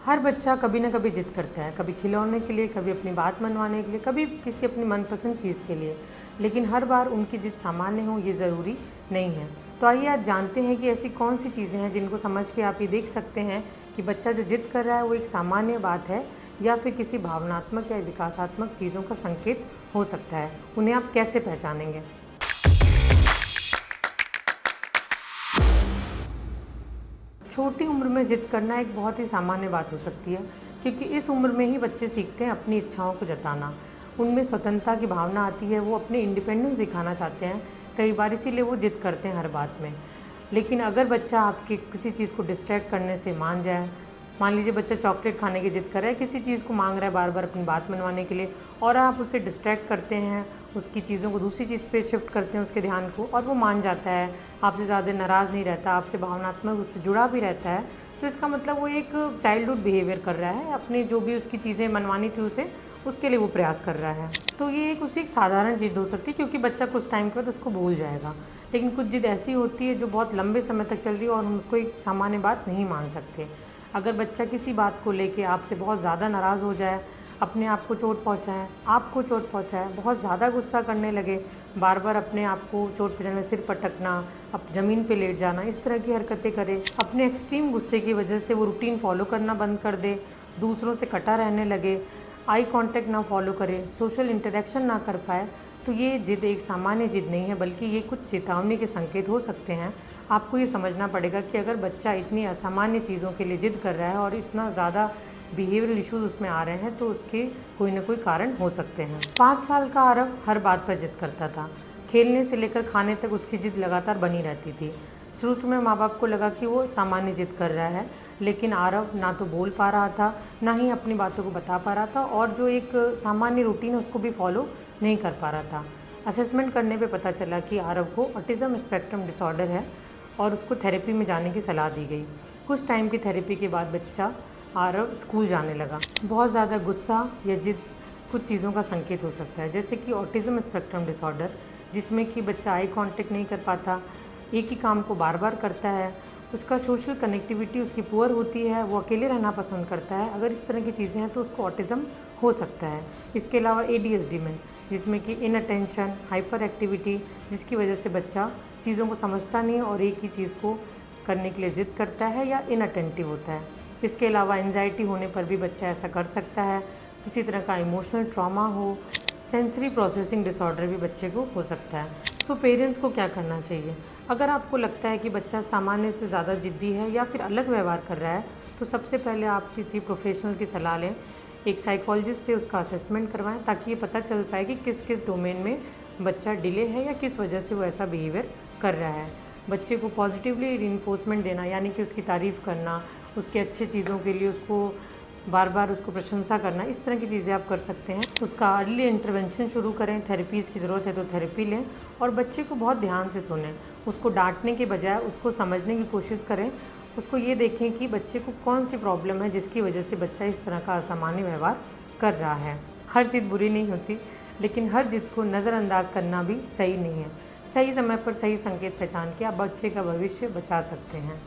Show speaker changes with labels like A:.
A: हर बच्चा कभी ना कभी जिद करता है, कभी खिलौने के लिए, कभी अपनी बात मनवाने के लिए, कभी किसी अपनी मनपसंद चीज़ के लिए। लेकिन हर बार उनकी जिद सामान्य हो ये ज़रूरी नहीं है। तो आइए आज जानते हैं कि ऐसी कौन सी चीज़ें हैं जिनको समझ के आप ये देख सकते हैं कि बच्चा जो जिद कर रहा है वो एक सामान्य बात है या फिर किसी भावनात्मक या विकासात्मक चीज़ों का संकेत हो सकता है। उन्हें आप कैसे पहचानेंगे? छोटी उम्र में जिद करना एक बहुत ही सामान्य बात हो सकती है, क्योंकि इस उम्र में ही बच्चे सीखते हैं अपनी इच्छाओं को जताना। उनमें स्वतंत्रता की भावना आती है, वो अपनी इंडिपेंडेंस दिखाना चाहते हैं। कई बार इसीलिए वो जिद करते हैं हर बात में। लेकिन अगर बच्चा आपकी किसी चीज़ को डिस्ट्रैक्ट करने से मान जाए, मान लीजिए बच्चा चॉकलेट खाने की जिद कर रहा है, किसी चीज़ को मांग रहा है बार बार अपनी बात मनवाने के लिए, और आप उसे डिस्ट्रैक्ट करते हैं, उसकी चीज़ों को दूसरी चीज़ पे शिफ्ट करते हैं उसके ध्यान को, और वो मान जाता है, आपसे ज़्यादा नाराज़ नहीं रहता, आपसे भावनात्मक रूप से जुड़ा भी रहता है, तो इसका मतलब वो एक चाइल्डहुड बिहेवियर कर रहा है। अपनी जो भी उसकी चीज़ें मनवानी थी उसे, उसके लिए वो प्रयास कर रहा है। तो ये एक उसकी एक साधारण जिद हो सकती है, क्योंकि बच्चा कुछ टाइम के बाद उसको भूल जाएगा। लेकिन कुछ जिद ऐसी होती है जो बहुत लंबे समय तक चल रही है और हम उसको एक सामान्य बात नहीं मान सकते। अगर बच्चा किसी बात को लेके आपसे बहुत ज़्यादा नाराज़ हो जाए, अपने आप को चोट पहुँचाए, आपको चोट पहुँचाए, बहुत ज़्यादा गुस्सा करने लगे, बार बार अपने आप को चोट पहुँचाने, सिर पटकना, अब ज़मीन पे लेट जाना, इस तरह की हरकतें करे, अपने एक्सट्रीम गुस्से की वजह से वो रूटीन फॉलो करना बंद कर दे, दूसरों से कटा रहने लगे, आई कांटेक्ट ना फॉलो करे, सोशल इंटरेक्शन ना कर पाए, तो ये जिद एक सामान्य जिद नहीं है, बल्कि ये कुछ चेतावनी के संकेत हो सकते हैं। आपको ये समझना पड़ेगा कि अगर बच्चा इतनी असामान्य चीज़ों के लिए जिद कर रहा है और इतना ज़्यादा बिहेवियरल इश्यूज़ उसमें आ रहे हैं, तो उसके कोई ना कोई कारण हो सकते हैं। 5 साल का आरव हर बात पर जिद करता था। खेलने से लेकर खाने तक उसकी जिद लगातार बनी रहती थी। शुरू में माँ बाप को लगा कि वो सामान्य जिद कर रहा है, लेकिन आरव ना तो बोल पा रहा था, ना ही अपनी बातों को बता पा रहा था, और जो एक सामान्य रूटीन है उसको भी फॉलो नहीं कर पा रहा था। असेसमेंट करने पे पता चला कि आरव को ऑटिज़म स्पेक्ट्रम डिसऑर्डर है और उसको थेरेपी में जाने की सलाह दी गई। कुछ टाइम की थेरेपी के बाद बच्चा आरव स्कूल जाने लगा। बहुत ज़्यादा गुस्सा या जिद कुछ चीज़ों का संकेत हो सकता है, जैसे कि ऑटिज़म स्पेक्ट्रम डिसऑर्डर, जिसमें कि बच्चा आई कांटेक्ट नहीं कर पाता, एक ही काम को बार बार करता है, उसका सोशल कनेक्टिविटी उसकी पुअर होती है, वो अकेले रहना पसंद करता है। अगर इस तरह की चीज़ें हैं तो उसको ऑटिज़म हो सकता है। इसके अलावा ADHD में, जिसमें कि इनअटेंशन, हाइपर एक्टिविटी, जिसकी वजह से बच्चा चीज़ों को समझता नहीं और एक ही चीज़ को करने के लिए ज़िद करता है या इनअटेंटिव होता है। इसके अलावा एंजाइटी होने पर भी बच्चा ऐसा कर सकता है। किसी तरह का इमोशनल ट्रॉमा हो, सेंसरी प्रोसेसिंग डिसऑर्डर भी बच्चे को हो सकता है। सो पेरेंट्स को क्या करना चाहिए? अगर आपको लगता है कि बच्चा सामान्य से ज़्यादा ज़िद्दी है या फिर अलग व्यवहार कर रहा है, तो सबसे पहले आप किसी प्रोफेशनल की सलाह लें। एक साइकोलॉजिस्ट से उसका असेसमेंट करवाएं, ताकि ये पता चल पाए कि किस किस डोमेन में बच्चा डिले है या किस वजह से वो ऐसा बिहेवियर कर रहा है। बच्चे को पॉजिटिवली रिइंफोर्समेंट देना, यानी कि उसकी तारीफ़ करना, उसके अच्छे चीज़ों के लिए उसको बार बार उसको प्रशंसा करना, इस तरह की चीज़ें आप कर सकते हैं। उसका अर्ली इंटरवेंशन शुरू करें, थेरेपीज़ की ज़रूरत है तो थेरेपी लें, और बच्चे को बहुत ध्यान से सुनें। उसको डांटने के बजाय उसको समझने की कोशिश करें। उसको ये देखें कि बच्चे को कौन सी प्रॉब्लम है जिसकी वजह से बच्चा इस तरह का असामान्य व्यवहार कर रहा है। हर जिद बुरी नहीं होती, लेकिन हर जिद को नज़रअंदाज करना भी सही नहीं है। सही समय पर सही संकेत पहचान के आप बच्चे का भविष्य बचा सकते हैं।